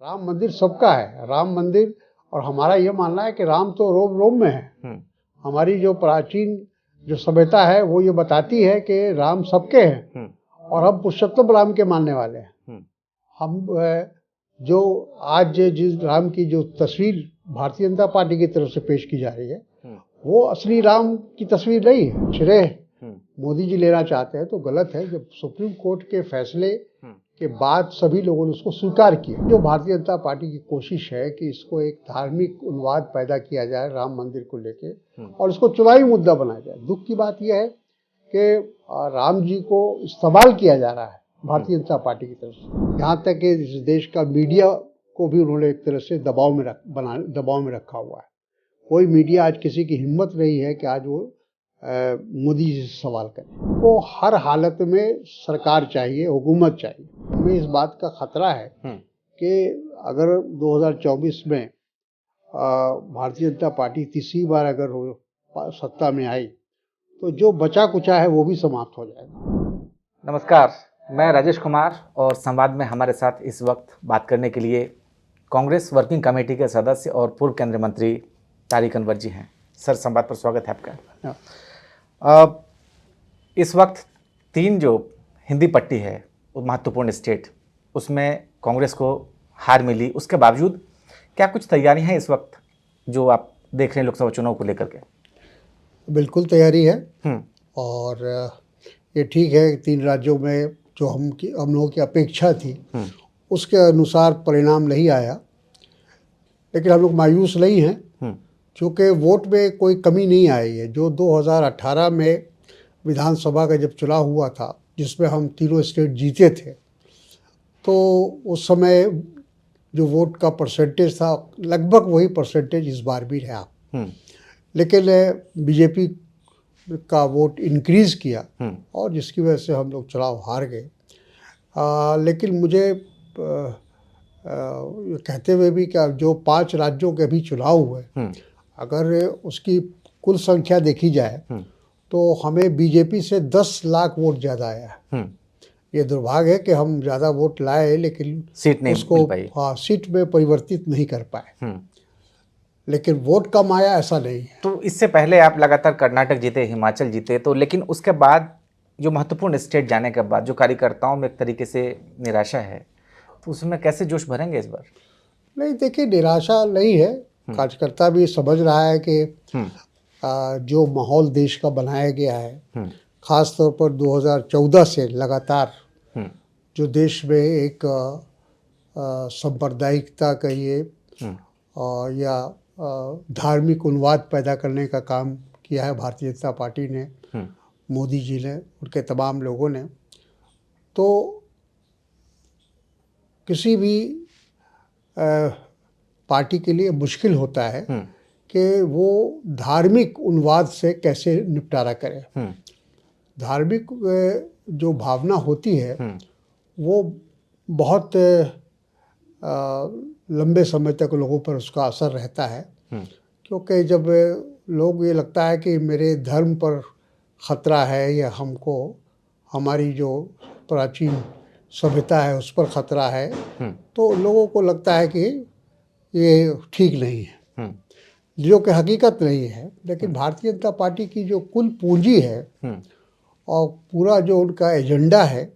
राम मंदिर सबका है। राम मंदिर, और हमारा ये मानना है कि राम तो रोम रोम में है। हमारी जो प्राचीन जो सभ्यता है वो ये बताती है कि राम सबके हैं और हम पुरुषोत्तम राम के मानने वाले हैं। हम जो आज जिस राम की जो तस्वीर भारतीय जनता पार्टी की तरफ से पेश की जा रही है वो असली राम की तस्वीर नहीं है। श्रेय मोदी जी लेना चाहते हैं तो गलत है। जब सुप्रीम कोर्ट के फैसले के बाद सभी लोगों ने उसको स्वीकार किया। जो भारतीय जनता पार्टी की कोशिश है कि इसको एक धार्मिक उन्माद पैदा किया जाए राम मंदिर को लेके और इसको चुनावी मुद्दा बनाया जाए। दुख की बात यह है कि राम जी को इस्तेमाल किया जा रहा है भारतीय जनता पार्टी की तरफ से। यहाँ तक कि इस देश का मीडिया को भी उन्होंने एक तरह से दबाव में रखा हुआ है। कोई मीडिया आज किसी की हिम्मत नहीं है कि आज वो मोदी जी से सवाल करें। वो हर हालत में सरकार चाहिए, हुकूमत चाहिए। हमें इस बात का खतरा है कि अगर 2024 में भारतीय जनता पार्टी तीसरी बार अगर सत्ता में आई तो जो बचा कुचा है वो भी समाप्त हो जाएगा। नमस्कार, मैं राजेश कुमार और संवाद में हमारे साथ इस वक्त बात करने के लिए कांग्रेस वर्किंग कमेटी के सदस्य और पूर्व केंद्रीय मंत्री तारिक अनवर जी हैं। सर, संवाद पर स्वागत है आपका। इस वक्त 3 जो हिंदी पट्टी है वो महत्वपूर्ण स्टेट, उसमें कांग्रेस को हार मिली। उसके बावजूद क्या कुछ तैयारी है इस वक्त जो आप देख रहे हैं लोकसभा चुनाव को लेकर के? बिल्कुल तैयारी है और ये ठीक है। 3 राज्यों में जो हम लोगों की अपेक्षा थी उसके अनुसार परिणाम नहीं आया, लेकिन हम लोग मायूस नहीं हैं क्योंकि वोट में कोई कमी नहीं आई है। जो 2018 में विधानसभा का जब चुनाव हुआ था जिसमें हम तीनों स्टेट जीते थे, तो उस समय जो वोट का परसेंटेज था लगभग वही परसेंटेज इस बार भी रहा। लेकिन बीजेपी का वोट इंक्रीज़ किया और जिसकी वजह से हम लोग चुनाव हार गए। लेकिन मुझे कहते हुए भी कि जो 5 राज्यों के अभी चुनाव हुए, अगर उसकी कुल संख्या देखी जाए तो हमें बीजेपी से 10 लाख वोट ज़्यादा आया। ये दुर्भाग्य है कि हम ज़्यादा वोट लाए लेकिन सीट नहीं उसको सीट में परिवर्तित नहीं कर पाए। लेकिन वोट कम आया ऐसा नहीं है। तो इससे पहले आप लगातार कर्नाटक जीते, हिमाचल जीते, तो लेकिन उसके बाद जो महत्वपूर्ण स्टेट जाने के बाद जो कार्यकर्ताओं में एक तरीके से निराशा है, तो उसमें कैसे जोश भरेंगे इस बार? नहीं, देखिए, निराशा नहीं है। कार्यकर्ता भी समझ रहा है कि जो माहौल देश का बनाया गया है, ख़ास तौर पर 2014 से लगातार जो देश में एक सांप्रदायिकता कहिए या धार्मिक उन्माद पैदा करने का काम किया है भारतीय जनता पार्टी ने, मोदी जी ने, उनके तमाम लोगों ने, तो किसी भी पार्टी के लिए मुश्किल होता है कि वो धार्मिक उन्माद से कैसे निपटारा करे। धार्मिक जो भावना होती है वो बहुत लंबे समय तक लोगों पर उसका असर रहता है, क्योंकि जब लोग ये लगता है कि मेरे धर्म पर ख़तरा है या हमको हमारी जो प्राचीन सभ्यता है उस पर ख़तरा है, तो लोगों को लगता है कि ये ठीक नहीं है, जो कि हकीकत नहीं है। लेकिन भारतीय जनता पार्टी की जो कुल पूंजी है और पूरा जो उनका एजेंडा है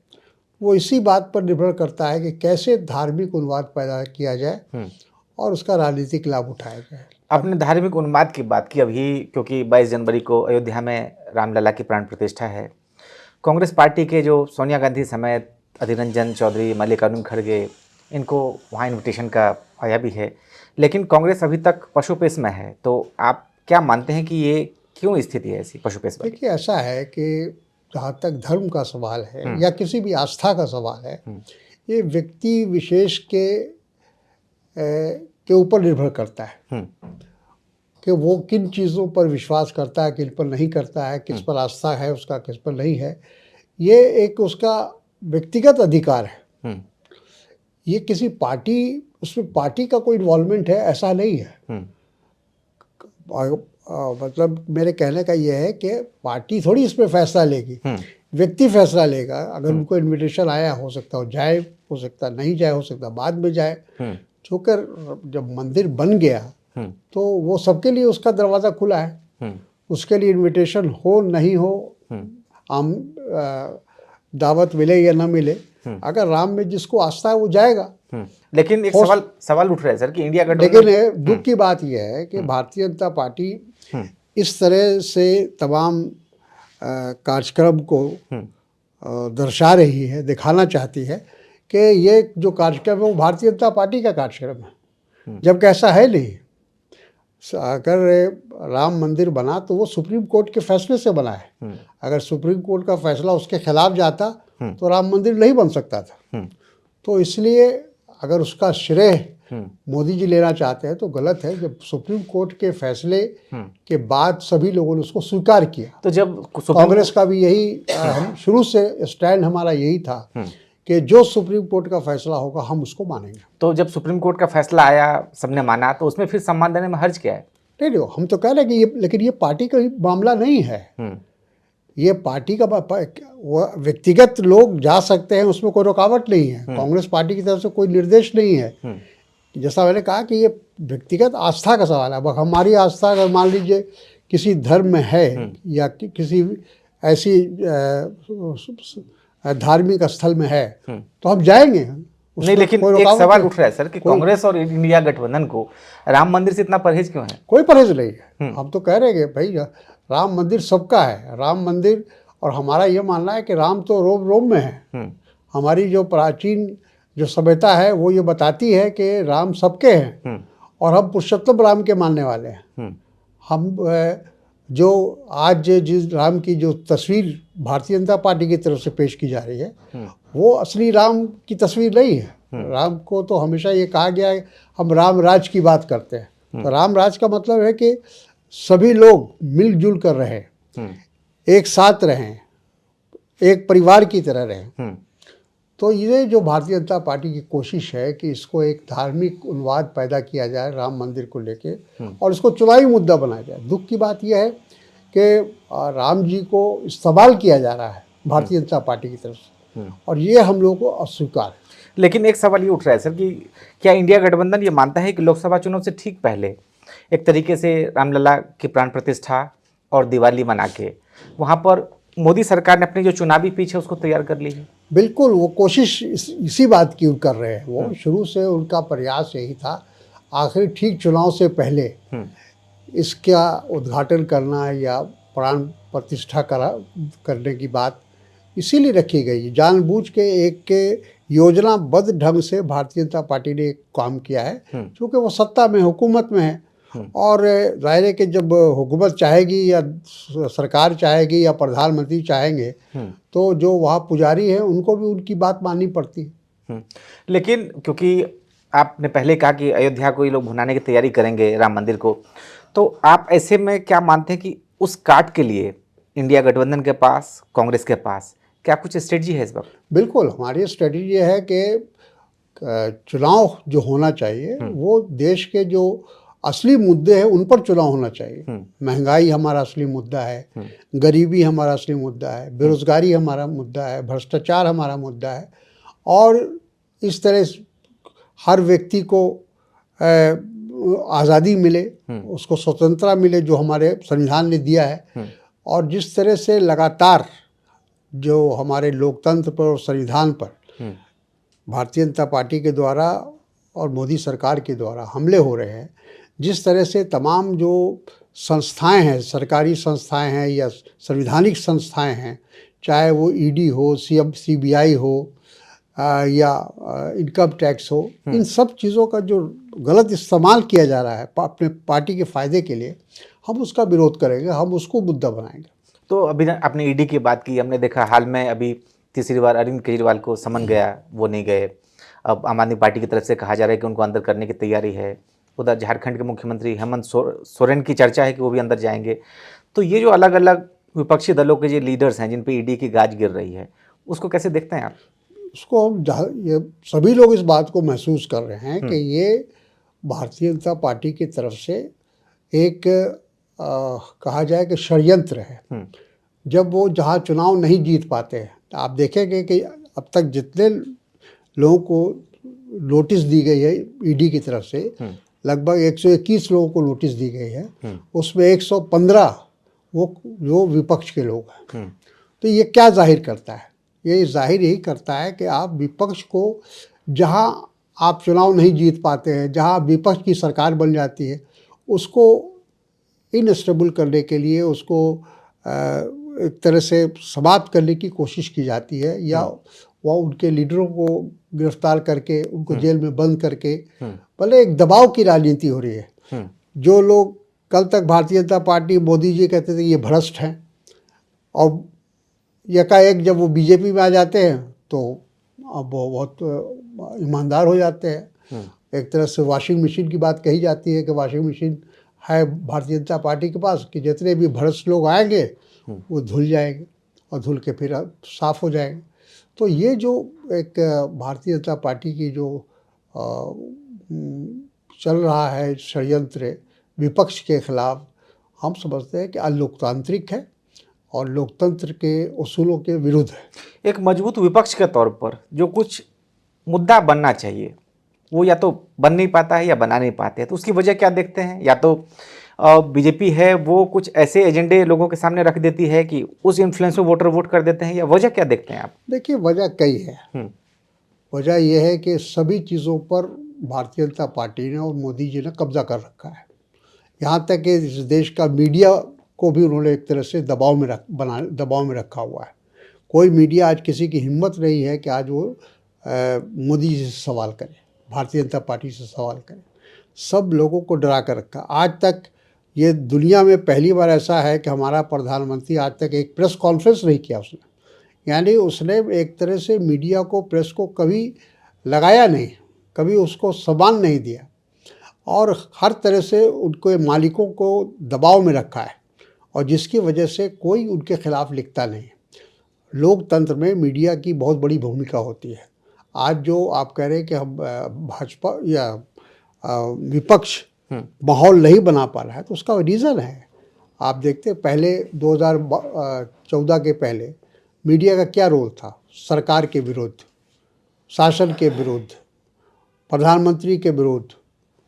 वो इसी बात पर निर्भर करता है कि कैसे धार्मिक उन्माद पैदा किया जाए और उसका राजनीतिक लाभ उठाया जाए। आपने धार्मिक उन्माद की बात की अभी, क्योंकि 22 जनवरी को अयोध्या में रामलला की प्राण प्रतिष्ठा है। कांग्रेस पार्टी के जो सोनिया गांधी समेत अधीर रंजन चौधरी, मल्लिकार्जुन खड़गे, इनको वहाँ इन्विटेशन का आया भी है, लेकिन कांग्रेस अभी तक पशुपेश में है। तो आप क्या मानते हैं कि ये क्यों स्थिति है ऐसी पशुपेश में? देखिए, ऐसा है कि जहाँ तक धर्म का सवाल है या किसी भी आस्था का सवाल है, ये व्यक्ति विशेष के ऊपर निर्भर करता है कि वो किन चीज़ों पर विश्वास करता है, किन पर नहीं करता है, किस पर आस्था है उसका, किस पर नहीं है। ये एक उसका व्यक्तिगत अधिकार है। ये किसी पार्टी, उसमें पार्टी का कोई इन्वॉल्वमेंट है ऐसा नहीं है। मतलब मेरे कहने का ये है कि पार्टी थोड़ी इस पर फैसला लेगी, व्यक्ति फैसला लेगा। अगर उनको इन्विटेशन आया, हो सकता हो जाए, हो सकता नहीं जाए, हो सकता बाद में जाए, चूँकि जब मंदिर बन गया तो वो सबके लिए उसका दरवाज़ा खुला है। उसके लिए इनविटेशन हो नहीं हो, आम दावत मिले या ना मिले, अगर राम में जिसको आस्था है वो जाएगा। लेकिन एक सवाल उठ रहा है सर कि इंडिया गठबंधन, लेकिन दुख की बात यह है कि भारतीय जनता पार्टी इस तरह से तमाम कार्यक्रम को दर्शा रही है, दिखाना चाहती है कि ये जो कार्यक्रम है वो भारतीय जनता पार्टी का कार्यक्रम है, जबकि ऐसा है नहीं। अगर राम मंदिर बना तो वो सुप्रीम कोर्ट के फैसले से बना है। अगर सुप्रीम कोर्ट का फैसला उसके खिलाफ जाता तो राम मंदिर नहीं बन सकता था। तो इसलिए अगर उसका श्रेय मोदी जी लेना चाहते हैं तो गलत है। जब सुप्रीम कोर्ट के फैसले के बाद सभी लोगों ने उसको स्वीकार किया, तो जब कांग्रेस का भी यही हम शुरू से स्टैंड हमारा यही था कि जो सुप्रीम कोर्ट का फैसला होगा हम उसको मानेंगे। तो जब सुप्रीम कोर्ट का फैसला आया, सबने माना, तो उसमें फिर सम्मान देने में हर्ज क्या है? नहीं, हम तो कह रहे हैं कि ये, लेकिन ये पार्टी का मामला नहीं है। ये पार्टी का व्यक्तिगत लोग जा सकते हैं, उसमें कोई रुकावट नहीं है। कांग्रेस पार्टी की तरफ से कोई निर्देश नहीं है। जैसा मैंने कहा कि ये व्यक्तिगत आस्था का सवाल है। अब हमारी आस्था अगर मान लीजिए किसी धर्म में है या किसी ऐसी धार्मिक स्थल में है तो हम जाएंगे। नहीं, लेकिन एक सवाल उठ रहा है सर कि कांग्रेस और इंडिया गठबंधन को राम मंदिर से इतना परहेज क्यों है? कोई परहेज नहीं है। हम तो कह रहे हैं कि भाई राम मंदिर सबका है। राम मंदिर, और हमारा ये मानना है कि राम तो रोम रोम में है। हमारी जो प्राचीन जो सभ्यता है वो ये बताती है कि राम सबके हैं और हम पुरुषोत्तम राम के मानने वाले हैं। हम जो आज जिस राम की जो तस्वीर भारतीय जनता पार्टी की तरफ से पेश की जा रही है वो असली राम की तस्वीर नहीं है। राम को तो हमेशा ये कहा गया है, हम राम राज की बात करते हैं। तो राम राज का मतलब है कि सभी लोग मिलजुल कर रहें, एक साथ रहें, एक परिवार की तरह रहें। तो ये जो भारतीय जनता पार्टी की कोशिश है कि इसको एक धार्मिक उन्माद पैदा किया जाए राम मंदिर को लेके और इसको चुनावी मुद्दा बनाया जाए। दुख की बात यह है कि राम जी को इस्तेमाल किया जा रहा है भारतीय जनता पार्टी की तरफ से, और ये हम लोगों को अस्वीकार है। लेकिन एक सवाल ये उठ रहा है सर कि क्या इंडिया गठबंधन ये मानता है कि लोकसभा चुनाव से ठीक पहले एक तरीके से रामलला की प्राण प्रतिष्ठा और दिवाली मना के वहाँ पर मोदी सरकार ने अपनी जो चुनावी पिच है उसको तैयार कर ली है? बिल्कुल, वो कोशिश इसी बात की कर रहे हैं। वो शुरू से उनका प्रयास यही था, आखिर ठीक चुनाव से पहले इसका उद्घाटन करना या प्राण प्रतिष्ठा करने की बात इसीलिए रखी गई। जानबूझ के एक योजनाबद्ध ढंग से भारतीय जनता पार्टी ने एक काम किया है, क्योंकि वो सत्ता में, हुकूमत में है। और जाहिर है कि जब हुकूमत चाहेगी या सरकार चाहेगी या प्रधानमंत्री चाहेंगे तो जो वहाँ पुजारी हैं उनको भी उनकी बात माननी पड़ती है। लेकिन क्योंकि आपने पहले कहा कि अयोध्या को ये लोग भुनाने की तैयारी करेंगे राम मंदिर को, तो आप ऐसे में क्या मानते हैं कि उस काट के लिए इंडिया गठबंधन के पास, कांग्रेस के पास क्या कुछ स्ट्रेटजी है इस वक्त? बिल्कुल, हमारी स्ट्रेटजी ये है कि चुनाव जो होना चाहिए वो देश के जो असली मुद्दे हैं उन पर चुनाव होना चाहिए। महंगाई हमारा असली मुद्दा है, गरीबी हमारा असली मुद्दा है, बेरोजगारी हमारा मुद्दा है, भ्रष्टाचार हमारा मुद्दा है। और इस तरह हर व्यक्ति को आज़ादी मिले, उसको स्वतंत्रता मिले जो हमारे संविधान ने दिया है। और जिस तरह से लगातार जो हमारे लोकतंत्र पर और संविधान पर भारतीय जनता पार्टी के द्वारा और मोदी सरकार के द्वारा हमले हो रहे हैं, जिस तरह से तमाम जो संस्थाएं हैं, सरकारी संस्थाएं हैं या संवैधानिक संस्थाएं हैं, चाहे वो ईडी हो, सीबीआई हो या इनकम टैक्स हो, इन सब चीज़ों का जो गलत इस्तेमाल किया जा रहा है अपने पार्टी के फ़ायदे के लिए, हम उसका विरोध करेंगे, हम उसको मुद्दा बनाएंगे। तो अभी आपने ईडी की बात की, हमने देखा हाल में अभी तीसरी बार अरविंद केजरीवाल को समन गया, वो नहीं गए। अब आम आदमी पार्टी की तरफ से कहा जा रहा है कि उनको अंदर करने की तैयारी है। उधर झारखंड के मुख्यमंत्री हेमंत सोरेन की चर्चा है कि वो भी अंदर जाएंगे। तो ये जो अलग अलग विपक्षी दलों के जो लीडर्स हैं जिन पे ईडी की गाज गिर रही है, उसको कैसे देखते हैं आप? उसको ये सभी लोग इस बात को महसूस कर रहे हैं कि ये भारतीय जनता पार्टी की तरफ से एक कहा जाए कि षड्यंत्र है। जब वो जहाँ चुनाव नहीं जीत पाते हैं, आप देखेंगे कि अब तक जितने लोगों को नोटिस दी गई है ईडी की तरफ से, लगभग 121 लोगों को नोटिस दी गई है, उसमें 115 वो जो विपक्ष के लोग हैं। तो ये क्या जाहिर करता है? ये जाहिर यही करता है कि आप विपक्ष को, जहां आप चुनाव नहीं जीत पाते हैं, जहां विपक्ष की सरकार बन जाती है, उसको इनस्टेबल करने के लिए, उसको एक तरह से समाप्त करने की कोशिश की जाती है, या वह उनके लीडरों को गिरफ्तार करके उनको जेल में बंद करके, भले एक दबाव की राजनीति हो रही है। जो लोग कल तक भारतीय जनता पार्टी, मोदी जी कहते थे ये भ्रष्ट हैं, और एकाएक जब वो बीजेपी में आ जाते हैं तो अब वो बहुत ईमानदार हो जाते हैं। एक तरह से वॉशिंग मशीन की बात कही जाती है कि वॉशिंग मशीन है भारतीय जनता पार्टी के पास, कि जितने भी भ्रष्ट लोग आएंगे वो धुल जाएंगे और धुल के फिर साफ हो जाएंगे। तो ये जो एक भारतीय जनता पार्टी की जो चल रहा है षड्यंत्र विपक्ष के खिलाफ, हम समझते हैं कि अलोकतांत्रिक है और लोकतंत्र के उसूलों के विरुद्ध है। एक मजबूत विपक्ष के तौर पर जो कुछ मुद्दा बनना चाहिए वो या तो बन नहीं पाता है या बना नहीं पाते हैं, तो उसकी वजह क्या देखते हैं? या तो बीजेपी है वो कुछ ऐसे एजेंडे लोगों के सामने रख देती है कि उस इन्फ्लुएंस में वोटर वोट कर देते हैं, या वजह क्या देखते हैं आप? देखिए, वजह कई है। वजह यह है कि सभी चीज़ों पर भारतीय जनता पार्टी ने और मोदी जी ने कब्जा कर रखा है। यहाँ तक कि इस देश का मीडिया को भी उन्होंने एक तरह से दबाव में रखा हुआ है। कोई मीडिया आज किसी की हिम्मत नहीं है कि आज वो मोदी जी से सवाल करे, भारतीय जनता पार्टी से सवाल करे। सब लोगों को डरा कर रखा। आज तक ये दुनिया में पहली बार ऐसा है कि हमारा प्रधानमंत्री आज तक एक प्रेस कॉन्फ्रेंस नहीं किया उसने, यानी उसने एक तरह से मीडिया को, प्रेस को कभी लगाया नहीं, कभी उसको सम्मान नहीं दिया, और हर तरह से उनके मालिकों को दबाव में रखा है, और जिसकी वजह से कोई उनके खिलाफ लिखता नहीं। लोकतंत्र में मीडिया की बहुत बड़ी भूमिका होती है। आज जो आप कह रहे हैं कि हम भाजपा या विपक्ष माहौल नहीं बना पा रहा है, तो उसका रीज़न है। आप देखते पहले 2014 के पहले मीडिया का क्या रोल था? सरकार के विरुद्ध, शासन के विरुद्ध, प्रधानमंत्री के विरुद्ध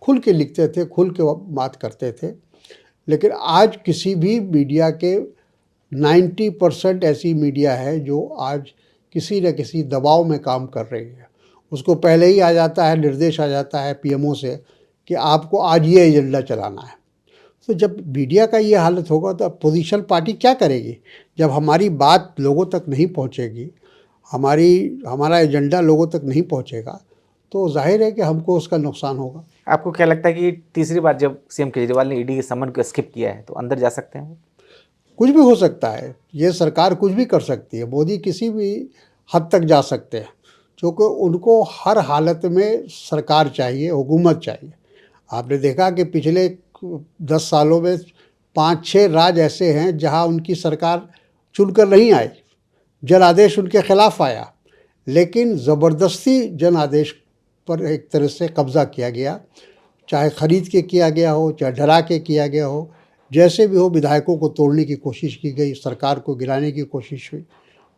खुल के लिखते थे, खुल के बात करते थे। लेकिन आज किसी भी मीडिया के 90% ऐसी मीडिया है जो आज किसी न किसी दबाव में काम कर रही है। उसको पहले ही आ जाता है, निर्देश आ जाता है पीएमओ से कि आपको आज ये एजेंडा चलाना है। तो जब मीडिया का ये हालत होगा तो अपोजिशन पार्टी क्या करेगी? जब हमारी बात लोगों तक नहीं पहुंचेगी, हमारा एजेंडा लोगों तक नहीं पहुंचेगा, तो जाहिर है कि हमको उसका नुकसान होगा। आपको क्या लगता है कि तीसरी बार जब सीएम केजरीवाल ने ईडी के समन को स्किप किया है तो अंदर जा सकते हैं? कुछ भी हो सकता है, ये सरकार कुछ भी कर सकती है। मोदी किसी भी हद तक जा सकते हैं, क्योंकि उनको हर हालत में सरकार चाहिए, हुकूमत चाहिए। आपने देखा कि पिछले 10 सालों में 5-6 राज्य ऐसे हैं जहां उनकी सरकार चुनकर नहीं आई, जन आदेश उनके खिलाफ आया, लेकिन ज़बरदस्ती जन आदेश पर एक तरह से कब्ज़ा किया गया, चाहे ख़रीद के किया गया हो, चाहे डरा के किया गया हो, जैसे भी हो विधायकों को तोड़ने की कोशिश की गई, सरकार को गिराने की कोशिश हुई।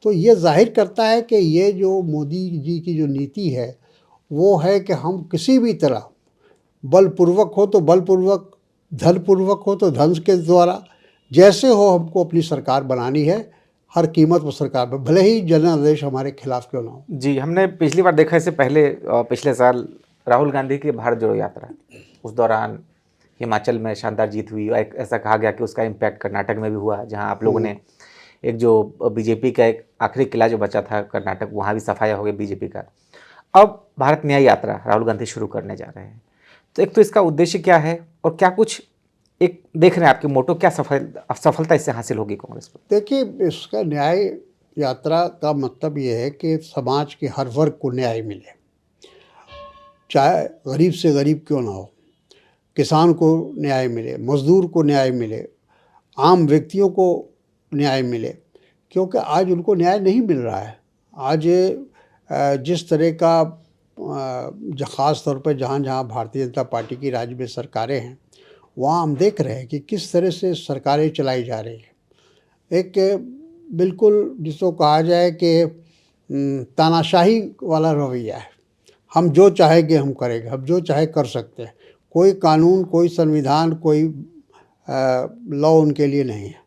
तो ये जाहिर करता है कि ये जो मोदी जी की जो नीति है वो है कि हम किसी भी तरह, बलपूर्वक हो तो बलपूर्वक, धनपूर्वक हो तो धन के द्वारा, जैसे हो हमको अपनी सरकार बनानी है, हर कीमत पर सरकार पर, भले ही जनादेश हमारे खिलाफ क्यों ना हो। जी, हमने पिछली बार देखा, इससे पहले पिछले साल राहुल गांधी की भारत जोड़ो यात्रा, उस दौरान हिमाचल में शानदार जीत हुई, और ऐसा कहा गया कि उसका इम्पैक्ट कर्नाटक में भी हुआ, जहां आप लोगों ने एक जो बीजेपी का एक आखिरी किला जो बचा था कर्नाटक, वहाँ भी सफाया हो गया बीजेपी का। अब भारत न्याय यात्रा राहुल गांधी शुरू करने जा रहे हैं, तो एक तो इसका उद्देश्य क्या है और क्या कुछ एक देख रहे हैं आपके मोटो, क्या सफलता इससे हासिल होगी कांग्रेस को? देखिए, इसका न्याय यात्रा का मतलब ये है कि समाज के हर वर्ग को न्याय मिले, चाहे गरीब से गरीब क्यों ना हो। किसान को न्याय मिले, मजदूर को न्याय मिले, आम व्यक्तियों को न्याय मिले, क्योंकि आज उनको न्याय नहीं मिल रहा है। आज जिस तरह का ख़ास तौर पर जहाँ जहाँ भारतीय जनता पार्टी की राज्य में सरकारें हैं, वहाँ हम देख रहे हैं कि किस तरह से सरकारें चलाई जा रही हैं। एक बिल्कुल जिसको कहा जाए कि तानाशाही वाला रवैया है। हम जो चाहेंगे हम करेंगे, हम जो चाहे कर सकते हैं। कोई कानून, कोई संविधान, कोई लॉ उनके लिए नहीं है।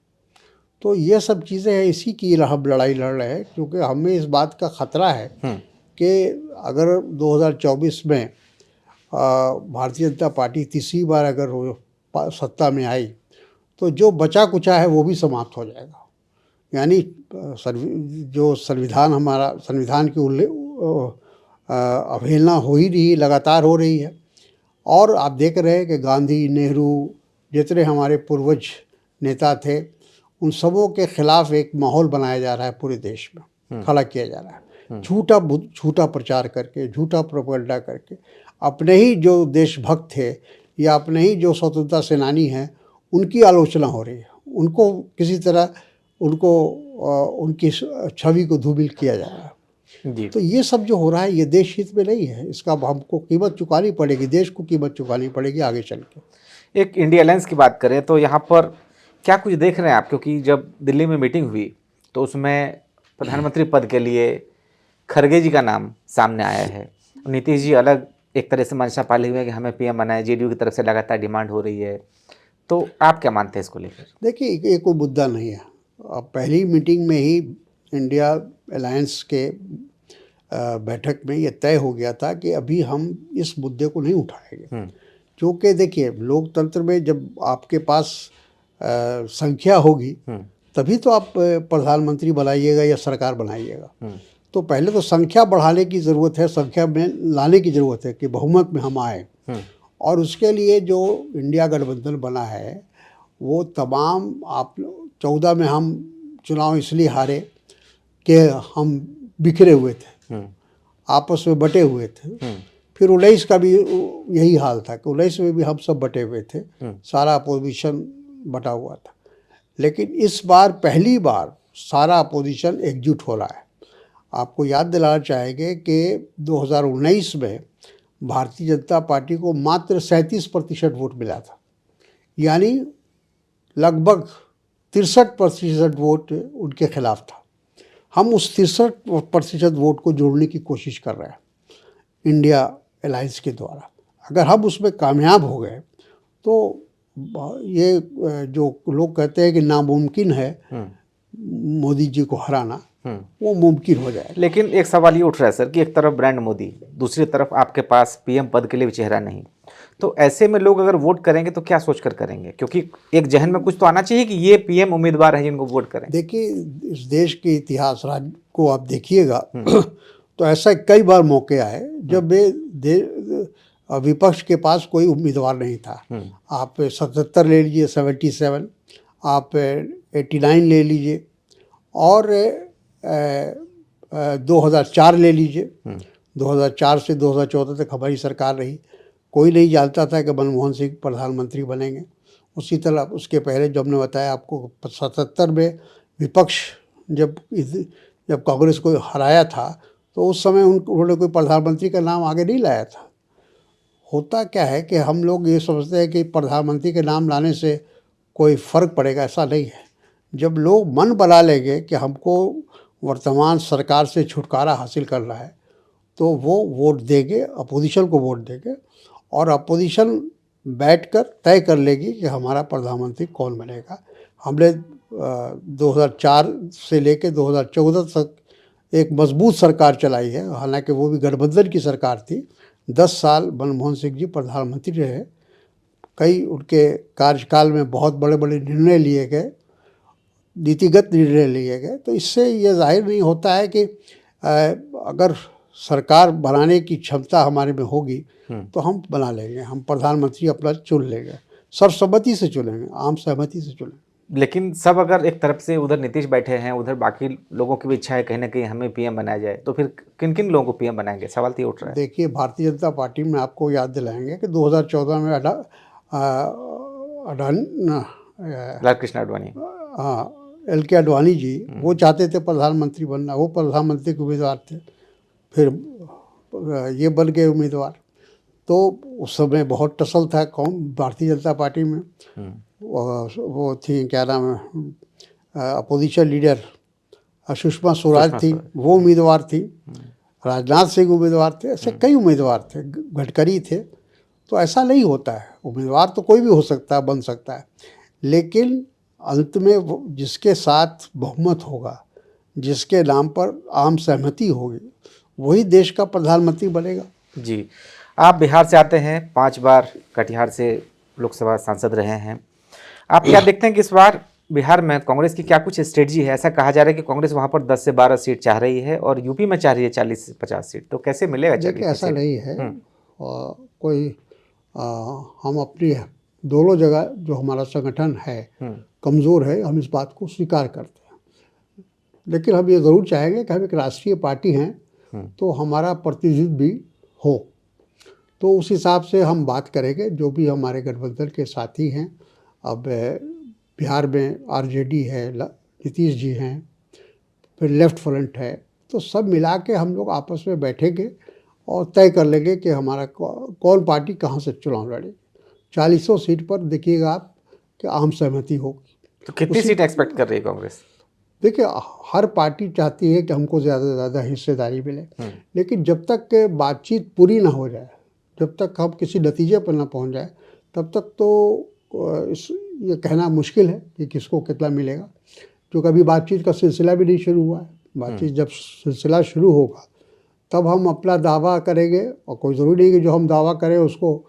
तो ये सब चीज़ें हैं, इसी की हम लड़ाई लड़ रहे हैं, क्योंकि हमें इस बात का खतरा है कि अगर 2024 में भारतीय जनता पार्टी तीसरी बार अगर सत्ता में आई तो जो बचा कुचा है वो भी समाप्त हो जाएगा। यानी जो संविधान, हमारा संविधान की अवहेलना हो ही रही, लगातार हो रही है। और आप देख रहे हैं कि गांधी, नेहरू, जितने हमारे पूर्वज नेता थे, उन सबों के खिलाफ एक माहौल बनाया जा रहा है, पूरे देश में खड़ा किया जा रहा है, झूठा प्रचार करके, झूठा प्रोपेगेंडा करके। अपने ही जो देशभक्त थे या अपने ही जो स्वतंत्रता सेनानी हैं, उनकी आलोचना हो रही है, उनको किसी तरह उनकी छवि को धूमिल किया जा रहा है जी। तो ये सब जो हो रहा है ये देश हित में नहीं है, इसका हमको कीमत चुकानी पड़ेगी, देश को कीमत चुकानी पड़ेगी आगे चल के। एक इंडिया अलायंस की बात करें तो यहाँ पर क्या कुछ देख रहे हैं आप? क्योंकि जब दिल्ली में मीटिंग हुई तो उसमें प्रधानमंत्री पद के लिए खड़गे जी का नाम सामने आया है, नीतीश जी अलग एक तरह से मंशा पाले हुए हैं कि हमें पीएम बनाए, जेडीयू की तरफ से लगातार डिमांड हो रही है। तो आप क्या मानते हैं इसको लेकर? देखिए, ये कोई मुद्दा नहीं है। पहली मीटिंग में ही इंडिया अलायंस के बैठक में ये तय हो गया था कि अभी हम इस मुद्दे को नहीं उठाएंगे, क्योंकि देखिए, लोकतंत्र में जब आपके पास संख्या होगी तभी तो आप प्रधानमंत्री बनाइएगा या सरकार बनाइएगा। तो पहले तो संख्या बढ़ाने की ज़रूरत है, संख्या में लाने की ज़रूरत है कि बहुमत में हम आए। और उसके लिए जो इंडिया गठबंधन बना है वो तमाम, आप 14 में हम चुनाव इसलिए हारे कि हम बिखरे हुए थे, आपस में बटे हुए थे। फिर 19 का भी यही हाल था कि 19 में भी हम सब बटे हुए थे, सारा अपोजिशन बटा हुआ था। लेकिन इस बार पहली बार सारा अपोजिशन एकजुट हो रहा है। आपको याद दिलाना चाहेंगे कि 2019 में भारतीय जनता पार्टी को मात्र 37% वोट मिला था, यानी लगभग 63% वोट उनके खिलाफ था। हम उस 63% वोट को जोड़ने की कोशिश कर रहे हैं इंडिया अलायंस के द्वारा। अगर हम उसमें कामयाब हो गए तो ये जो लोग कहते हैं कि नामुमकिन है मोदी जी को हराना, वो मुमकिन हो जाए। लेकिन एक सवाल ये उठ रहा है सर कि एक तरफ ब्रांड मोदी, दूसरी तरफ आपके पास पीएम पद के लिए भी चेहरा नहीं, तो ऐसे में लोग अगर वोट करेंगे तो क्या सोचकर करेंगे? क्योंकि एक जहन में कुछ तो आना चाहिए कि ये पीएम उम्मीदवार है जिनको वोट करें। देखिए, इस देश के इतिहास राज्य को आप देखिएगा तो ऐसा कई बार मौके आए जब विपक्ष के पास कोई उम्मीदवार नहीं था। आप 77 ले लीजिए, 77, आप 89 ले लीजिए, और 2004 ले लीजिए। 2004 से 2014 तक हमारी सरकार रही, कोई नहीं जानता था कि मनमोहन सिंह प्रधानमंत्री बनेंगे। उसी तरह उसके पहले जो हमने बताया आपको, 77 में विपक्ष जब कांग्रेस को हराया था तो उस समय उन्होंने कोई प्रधानमंत्री का नाम आगे नहीं लाया था। होता क्या है कि हम लोग ये समझते हैं कि प्रधानमंत्री के नाम लाने से कोई फ़र्क पड़ेगा, ऐसा नहीं है। जब लोग मन बना लेंगे कि हमको वर्तमान सरकार से छुटकारा हासिल करना है तो वो वोट देंगे, अपोजिशन को वोट देंगे, और अपोजिशन बैठकर तय कर लेगी कि हमारा प्रधानमंत्री कौन बनेगा। हमने 2004 से लेकर 2014 तक एक मजबूत सरकार चलाई है, हालांकि वो भी गठबंधन की सरकार थी। 10 साल मनमोहन सिंह जी प्रधानमंत्री रहे। कई उनके कार्यकाल में बहुत बड़े बड़े निर्णय लिए गए, नीतिगत निर्णय लिए गए। तो इससे ये जाहिर नहीं होता है कि अगर सरकार बनाने की क्षमता हमारे में होगी तो हम बना लेंगे, हम प्रधानमंत्री अपना चुन लेंगे, सर्वसम्मति से चुनेंगे, आम सहमति से चुनेंगे। लेकिन सब अगर एक तरफ से उधर नीतीश बैठे हैं, उधर बाकी लोगों की भी इच्छा है कहीं ना कहीं हमें पीएम बनाया जाए, तो फिर किन किन लोगों को पीएम बनाएंगे? सवाल तो ये उठ रहा है। देखिए, भारतीय जनता पार्टी में आपको याद दिलाएंगे कि 2014 में लालकृष्ण आडवाणी, LK आडवाणी जी, वो चाहते थे प्रधानमंत्री बनना, वो प्रधानमंत्री के उम्मीदवार थे। फिर ये बन गए उम्मीदवार। तो उस समय बहुत टसल था कौन भारतीय जनता पार्टी में। वो थी, क्या नाम है, अपोजिशन लीडर सुषमा स्वराज थी, वो उम्मीदवार थी। राजनाथ सिंह उम्मीदवार थे, ऐसे कई उम्मीदवार थे, गडकरी थे। तो ऐसा नहीं होता है, उम्मीदवार तो कोई भी हो सकता है, बन सकता है, लेकिन अंत में जिसके साथ बहुमत होगा, जिसके नाम पर आम सहमति होगी, वही देश का प्रधानमंत्री बनेगा। जी, आप बिहार से आते हैं, 5 बार कटिहार से लोकसभा सांसद रहे हैं। आप क्या देखते हैं कि इस बार बिहार में कांग्रेस की क्या कुछ स्ट्रेटजी है? ऐसा कहा जा रहा है कि कांग्रेस वहां पर 10 से 12 सीट चाह रही है और यूपी में चाह रही है 40 से 50 सीट। तो कैसे मिलेगा 40 देखिए, ऐसा सीट? नहीं है। कोई हम अपनी दोनों जगह जो हमारा संगठन है कमज़ोर है, हम इस बात को स्वीकार करते हैं, लेकिन हम ये ज़रूर चाहेंगे कि हम एक राष्ट्रीय पार्टी हैं तो हमारा प्रतिनिधित्व भी हो। तो उस हिसाब से हम बात करेंगे, जो भी हमारे गठबंधन के साथी हैं। अब बिहार में आरजेडी है, नीतीश जी हैं, फिर लेफ्ट फ्रंट है, तो सब मिला के हम लोग आपस में बैठेंगे और तय कर लेंगे कि हमारा कौन पार्टी कहाँ से चुनाव लड़ेगी। 40 सीट पर देखिएगा आप कि आम सहमति होगी। तो कितनी सीट एक्सपेक्ट कर रही है कांग्रेस? देखिए, हर पार्टी चाहती है कि हमको ज़्यादा से ज़्यादा हिस्सेदारी मिले, लेकिन जब तक के बातचीत पूरी ना हो जाए, जब तक हम किसी नतीजे पर ना पहुंच जाए, तब तक तो ये कहना मुश्किल है कि किसको कितना मिलेगा, क्योंकि अभी बातचीत का सिलसिला भी नहीं शुरू हुआ है। बातचीत जब सिलसिला शुरू होगा तब हम अपना दावा करेंगे, और कोई ज़रूरी नहीं कि जो हम दावा करें उसको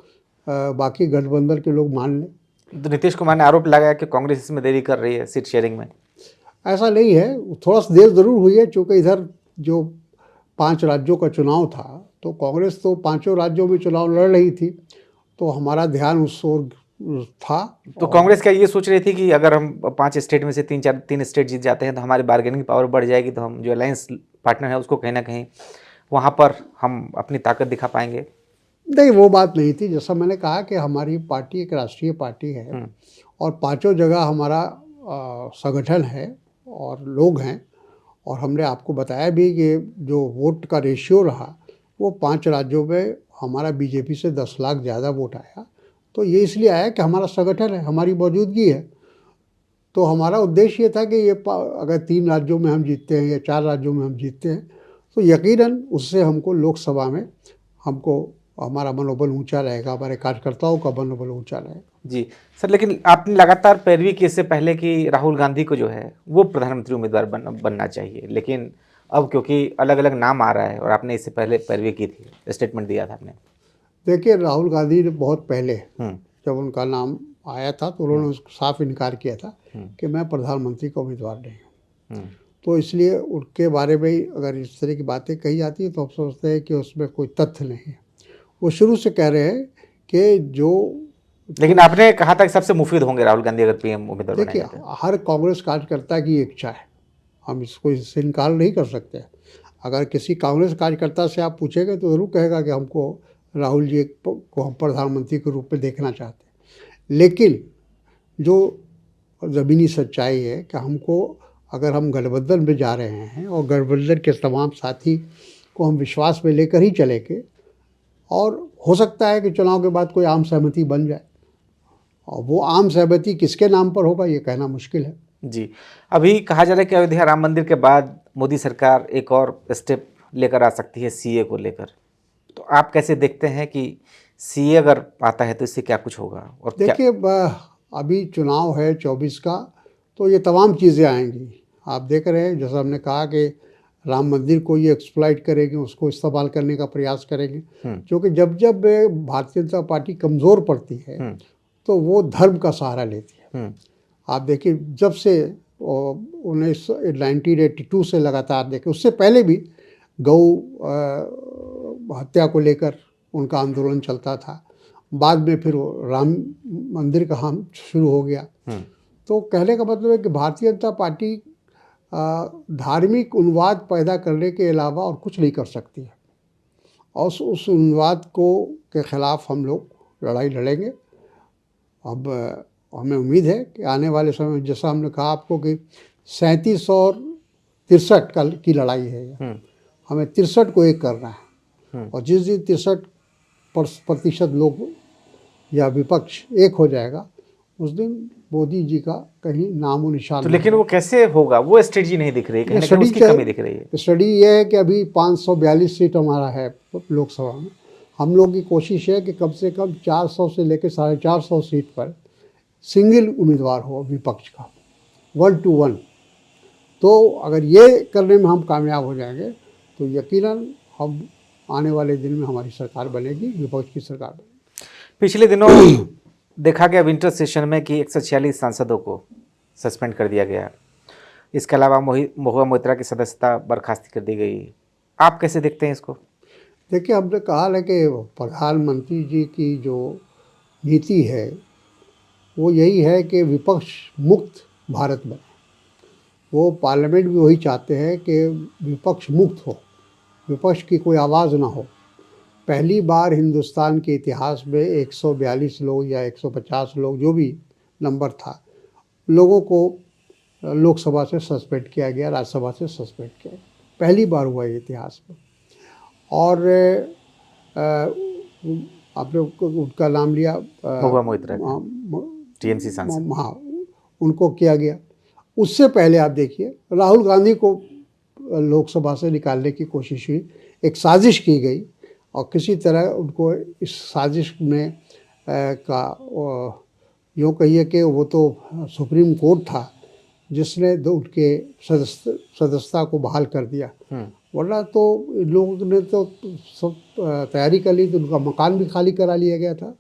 बाकी गठबंधन के लोग मान लें। तो नीतीश कुमार ने आरोप लगाया कि कांग्रेस इसमें देरी कर रही है सीट शेयरिंग में। ऐसा नहीं है, थोड़ा सा देर ज़रूर हुई है, क्योंकि इधर जो 5 राज्यों का चुनाव था तो कांग्रेस तो 5 राज्यों में चुनाव लड़ रही थी, तो हमारा ध्यान उस ओर था। तो कांग्रेस क्या ये सोच रही थी कि अगर हम 5 स्टेट में से 3 स्टेट जीत जाते हैं तो हमारी बार्गेनिंग पावर बढ़ जाएगी, तो हम जो अलायंस पार्टनर है उसको कहीं ना कहीं वहाँ पर हम अपनी ताकत दिखा पाएंगे? नहीं, वो बात नहीं थी। जैसा मैंने कहा कि हमारी पार्टी एक राष्ट्रीय पार्टी है और 5 जगह हमारा संगठन है और लोग हैं, और हमने आपको बताया भी कि जो वोट का रेशियो रहा वो 5 राज्यों में हमारा बीजेपी से 10 लाख ज़्यादा वोट आया। तो ये इसलिए आया कि हमारा संगठन है, हमारी मौजूदगी है। तो हमारा उद्देश्य ये था कि ये अगर 3 राज्यों में हम जीतते हैं या 4 राज्यों में हम जीतते हैं तो यकीनन उससे हमको लोकसभा में हमको हमारा मनोबल ऊंचा रहेगा, हमारे कार्यकर्ताओं का मनोबल ऊंचा रहेगा। जी सर, लेकिन आपने लगातार पैरवी की इससे पहले कि राहुल गांधी को जो है वो प्रधानमंत्री उम्मीदवार बनना चाहिए, लेकिन अब क्योंकि अलग अलग नाम आ रहा है और आपने इससे पहले पैरवी की थी, स्टेटमेंट दिया था आपने। देखिए, राहुल गांधी ने बहुत पहले जब उनका नाम आया था तो उन्होंने साफ इनकार किया था कि मैं प्रधानमंत्री का उम्मीदवार नहीं हूँ। तो इसलिए उनके बारे में अगर इस तरह की बातें कही जाती है तो हम सोचते हैं कि उसमें कोई तथ्य नहीं है। वो शुरू से कह रहे हैं कि जो, लेकिन आपने कहा था कि सबसे मुफीद होंगे राहुल गांधी अगर पीएम उम्मीदवार बनाए देखिए, हर कांग्रेस कार्यकर्ता की इच्छा है, हम इससे इनकार नहीं कर सकते। अगर किसी कांग्रेस कार्यकर्ता से आप पूछेंगे तो ज़रूर कहेगा कि हमको राहुल जी को हम प्रधानमंत्री के रूप में देखना चाहते हैं। लेकिन जो ज़मीनी सच्चाई है कि हमको, अगर हम गठबंधन में जा रहे हैं और गठबंधन के तमाम साथी को हम विश्वास में लेकर ही चलेंगे, और हो सकता है कि चुनाव के बाद कोई आम सहमति बन जाए, और वो आम सहमति किसके नाम पर होगा ये कहना मुश्किल है। जी, अभी कहा जा रहा है कि अयोध्या राम मंदिर के बाद मोदी सरकार एक और स्टेप लेकर आ सकती है सीए को लेकर। तो आप कैसे देखते हैं कि सीए अगर आता है तो इससे क्या कुछ होगा? और देखिए, अभी चुनाव है 24 का, तो ये तमाम चीज़ें आएंगी। आप देख रहे हैं, जैसा हमने कहा कि राम मंदिर को ये एक्सप्लॉइट करेंगे, उसको इस्तेमाल करने का प्रयास करेंगे, क्योंकि जब जब भारतीय जनता पार्टी कमज़ोर पड़ती है तो वो धर्म का सहारा लेती है। आप देखिए, जब से 1982 से लगातार देखें, उससे पहले भी गौ हत्या को लेकर उनका आंदोलन चलता था, बाद में फिर राम मंदिर का हम शुरू हो गया। तो कहने का मतलब है कि भारतीय जनता पार्टी धार्मिक उन्माद पैदा करने के अलावा और कुछ नहीं कर सकती है, और उस उन्माद के खिलाफ हम लोग लड़ाई लड़ेंगे। अब हमें उम्मीद है कि आने वाले समय में, जैसा हमने कहा आपको कि 37 और 63 की लड़ाई है, हमें 63 को एक करना है, और जिस दिन 63% लोग या विपक्ष एक हो जाएगा उस दिन मोदी जी का कहीं नामो निशान तो नहीं लेकिन है। वो कैसे होगा, वो स्ट्रेटजी नहीं दिख रही, कहीं ना कहीं उसकी कमी दिख रही है। स्टडी ये है कि अभी 542 सीट हमारा है लोकसभा में। हम लोग की कोशिश है कि कम से कम 400 से लेकर 450 सीट पर सिंगल उम्मीदवार हो विपक्ष का, 1 to 1। तो अगर ये करने में हम कामयाब हो जाएंगे तो यकीनन हम आने वाले दिन में हमारी सरकार बनेगी, विपक्ष की सरकार बनेगी। पिछले दिनों देखा गया विंटर सेशन में कि 146 सांसदों को सस्पेंड कर दिया गया। इसके अलावा महुआ मोइत्रा की सदस्यता बर्खास्त कर दी गई। आप कैसे देखते हैं इसको? देखिए, हमने कहा है कि प्रधानमंत्री जी की जो नीति है वो यही है कि विपक्ष मुक्त भारत बने। वो पार्लियामेंट भी वही चाहते हैं कि विपक्ष मुक्त हो, विपक्ष की कोई आवाज़ ना हो। पहली बार हिंदुस्तान के इतिहास में 142 लोग या 150 लोग, जो भी नंबर था, लोगों को लोकसभा से सस्पेंड किया गया, राज्यसभा से सस्पेंड किया गया। पहली बार हुआ ये इतिहास में। और आपने उनका नाम लिया, महुआ मोइत्रा, टीएमसी सांसद। हाँ, उनको किया गया। उससे पहले आप देखिए, राहुल गांधी को लोकसभा से निकालने की कोशिश हुई, एक साजिश की गई और किसी तरह उनको इस साजिश में यूँ कहिए कि वो तो सुप्रीम कोर्ट था जिसने उनके सदस्यता को बहाल कर दिया, वरना तो इन लोगों ने तो सब तैयारी कर ली, तो उनका मकान भी खाली करा लिया गया था।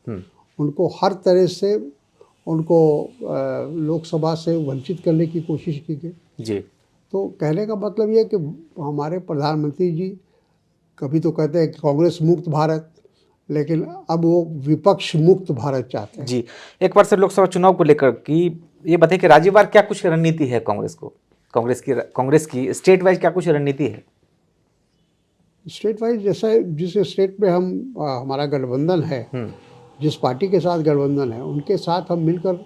उनको हर तरह से उनको लोकसभा से वंचित करने की कोशिश की गई जी। तो कहने का मतलब ये है कि हमारे प्रधानमंत्री जी कभी तो कहते हैं कि कांग्रेस मुक्त भारत, लेकिन अब वो विपक्ष मुक्त भारत चाहते हैं। जी, एक बार से लोकसभा चुनाव को लेकर कि ये बताइए कि राज्यवार क्या कुछ रणनीति है कांग्रेस को, कांग्रेस की स्टेट वाइज क्या कुछ रणनीति है? स्टेट वाइज जैसा जिस स्टेट में हम हमारा गठबंधन है, जिस पार्टी के साथ गठबंधन है, उनके साथ हम मिलकर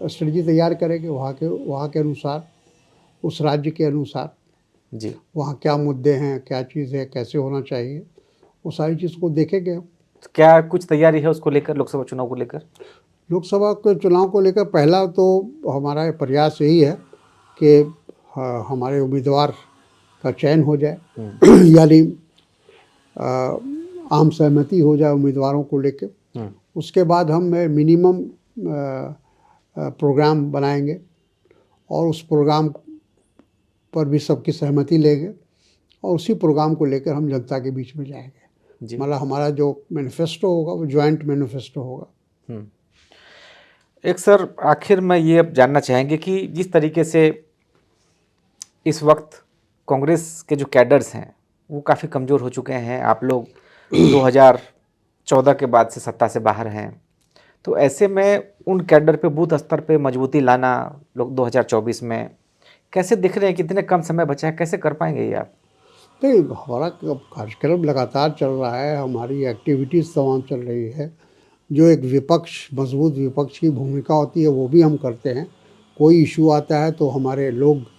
स्ट्रेटजी तैयार करेंगे वहाँ के अनुसार, उस राज्य के अनुसार जी, वहाँ क्या मुद्दे हैं, क्या चीज़ है, कैसे होना चाहिए, वो सारी चीज़ को देखेंगे। तो क्या कुछ तैयारी है उसको लेकर, लोकसभा चुनाव को लेकर? लोकसभा के चुनाव को लेकर पहला तो हमारा प्रयास यही है कि हमारे उम्मीदवार का चयन हो जाए, यानी आम सहमति हो जाए उम्मीदवारों को लेकर। उसके बाद हम मिनिमम प्रोग्राम बनाएंगे और उस प्रोग्राम पर भी सबकी सहमति लेंगे और उसी प्रोग्राम को लेकर हम जनता के बीच में जाएंगे। मतलब हमारा जो मैनिफेस्टो होगा वो ज्वाइंट मैनिफेस्टो होगा। एक सर आखिर में ये अब जानना चाहेंगे कि जिस तरीके से इस वक्त कांग्रेस के जो कैडर्स हैं वो काफ़ी कमज़ोर हो चुके हैं, आप लोग 2014 के बाद से सत्ता से बाहर हैं, तो ऐसे में उन कैडर पे बूथ स्तर पे मजबूती लाना लोग 2024 में कैसे दिख रहे हैं? कितने कम समय बचा है, कैसे कर पाएंगे ये आप? नहीं, हमारा कार्यक्रम लगातार चल रहा है, हमारी एक्टिविटीज़ तमाम चल रही है। जो एक विपक्ष, मजबूत विपक्ष की भूमिका होती है वो भी हम करते हैं। कोई इशू आता है तो हमारे लोग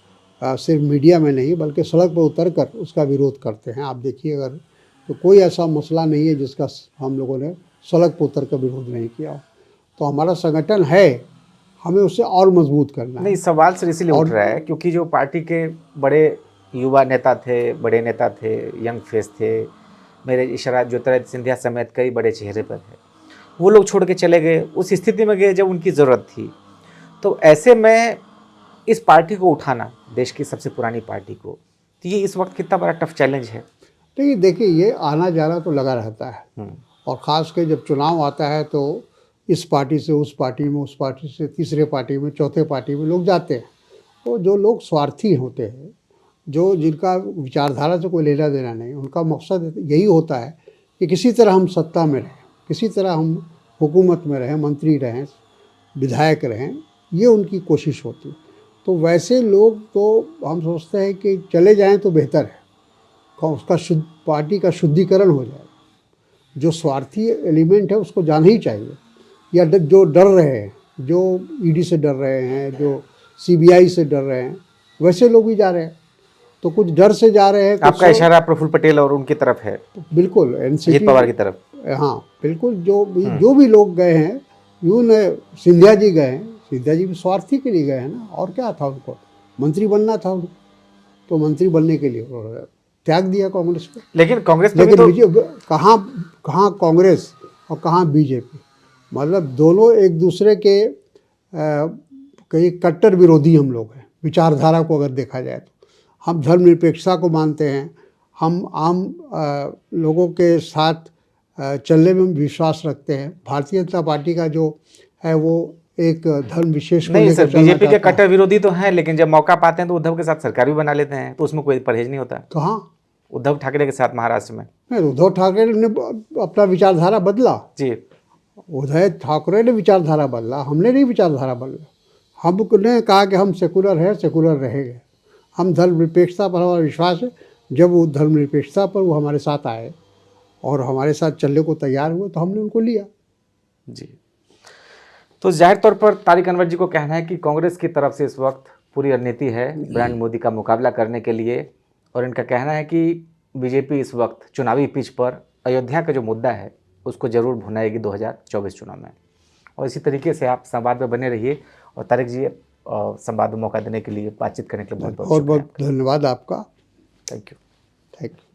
सिर्फ मीडिया में नहीं बल्कि सड़क पर उतर कर उसका विरोध करते हैं। आप देखिए, अगर तो कोई ऐसा मसला नहीं है जिसका हम लोगों ने सड़क पर उतर कर विरोध नहीं किया। तो हमारा संगठन है, हमें उसे और मजबूत करना है। नहीं, सवाल सिर्फ इसीलिए उठ रहा है क्योंकि जो पार्टी के बड़े युवा नेता थे, बड़े नेता थे, यंग फेस थे, मेरे इशारा ज्योतिरादित्य सिंधिया समेत कई बड़े चेहरे पर है, वो लोग छोड़ के चले गए, उस स्थिति में गए जब उनकी ज़रूरत थी। तो ऐसे में इस पार्टी को उठाना, देश की सबसे पुरानी पार्टी को, तो ये इस वक्त कितना बड़ा टफ चैलेंज है? नहीं, देखिए, ये आना जाना तो लगा रहता है और ख़ास कर जब चुनाव आता है तो इस पार्टी से उस पार्टी में, उस पार्टी से तीसरे पार्टी में, चौथे पार्टी में लोग जाते हैं। तो जो लोग स्वार्थी होते हैं, जो जिनका विचारधारा से कोई लेना देना नहीं, उनका मकसद यही होता है कि किसी तरह हम सत्ता में रहें, किसी तरह हम हुकूमत में रहें, मंत्री रहें, विधायक रहें, ये उनकी कोशिश होती है। तो वैसे लोग तो हम सोचते हैं कि चले जाएं तो बेहतर है, उसका पार्टी का शुद्धिकरण हो जाए। जो स्वार्थी एलिमेंट है उसको जाना ही चाहिए, या जो डर रहे हैं, जो ईडी से डर रहे हैं, जो सीबीआई से डर रहे हैं, वैसे लोग भी जा रहे हैं। तो कुछ डर से जा रहे हैं। आपका इशारा प्रफुल्ल पटेल और उनकी तरफ है? बिल्कुल, एनसीपी, अजीत पवार की तरफ। हाँ बिल्कुल, जो भी लोग गए हैं, यूं सिंधिया जी गए हैं, सिंधिया जी भी स्वार्थी के लिए गए हैं ना, और क्या था उनको, मंत्री बनना था उनको, तो मंत्री बनने के लिए उन्होंने त्याग दिया कांग्रेस को। लेकिन कांग्रेस में भी लेकिन तो कहाँ कहाँ कांग्रेस और कहाँ बीजेपी, मतलब दोनों एक दूसरे के कई कट्टर विरोधी हम लोग हैं। विचारधारा को अगर देखा जाए तो हम धर्मनिरपेक्षता को मानते हैं, हम आम लोगों के साथ चलने में विश्वास रखते हैं। भारतीय जनता पार्टी का जो है वो एक धर्म विशेष को नहीं लेकर सर, चलना बीजेपी के चाहता है। कट्टर विरोधी तो हैं, लेकिन जब मौका पाते हैं तो उद्धव के साथ सरकार भी बना लेते हैं, तो उसमें कोई परहेज नहीं होता। कहाँ उद्धव ठाकरे के साथ महाराष्ट्र में नहीं, उद्धव ठाकरे ने अपना विचारधारा बदला। जी, उद्धव ठाकरे ने विचारधारा बदला, हमने नहीं विचारधारा बदला। हमने कहा कि हम सेकुलर हैं, सेकुलर रहेंगे, हम धर्मनिरपेक्षता पर हमारा विश्वास है। जब वो धर्मनिरपेक्षता पर वो हमारे साथ आए और हमारे साथ चलने को तैयार हुए तो हमने उनको लिया। जी। तो जाहिर तौर पर तारिक अनवर जी को कहना है कि कांग्रेस की तरफ से इस वक्त पूरी रणनीति है ब्रांड मोदी का मुकाबला करने के लिए, और इनका कहना है कि बीजेपी इस वक्त चुनावी पिच पर अयोध्या का जो मुद्दा है उसको जरूर भुनाएगी 2024 चुनाव में। और इसी तरीके से आप संवाद में बने रहिए, और तारिक जी संवाद में मौका देने के लिए, बातचीत करने के लिए बहुत बहुत बहुत धन्यवाद आपका। Thank you. Thank you.